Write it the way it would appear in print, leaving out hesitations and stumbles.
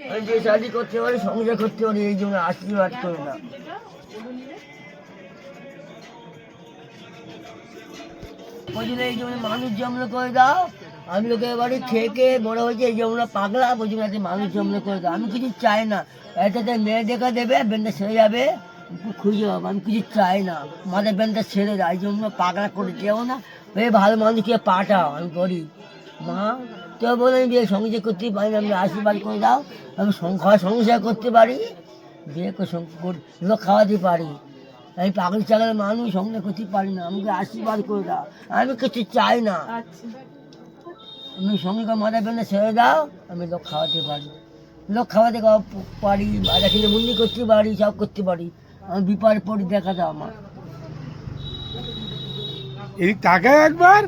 আমি যে শাদি করতে পারি, সংসার করতে পারি, এই জন্য আশীর্বাদ করে না। বলছিল এই জন্য মানুষ জন্ম করে দাও। আমি লোকের বাড়ি থেকে বড় হয়েছে, এই জন্য পাগলা বলছিল মানুষ জন্ম করে দাও। আমি কিছু চাই না, এটাতে মেয়ে দেখা দেবে, বেনটা ছেড়ে যাবে, খুঁজে পাবো। আমি কিছু চাই না, মাথার বেনটা ছেড়ে দেয়, এই জন্য পাগলা করে দেও না। এই ভালো মানুষকে পাঠাও, আমি গরিব মা। তো বলে আমি বিয়ে সংসার করতে পারি না, আমি আশীর্বাদ করে দাও। আমি সংসার করতে পারি, বিয়ে করে লোক খাওয়াতে পারি। আমি পাগল চাগল মানুষ, সংসার করতে পারি না, আমাকে আশীর্বাদ করে দাও। আমি কিছু চাই না, আমি সঙ্গে মাথা বেঁধে ছেড়ে দাও, আমি লোক খাওয়াতে পারি, লোক খাওয়াতে পারি, মাথা কিনে মুন্ডি করতে পারি, সব করতে পারি। আমি বিপদ পড়ি, দেখা দাও আমার। এই টাকা একবার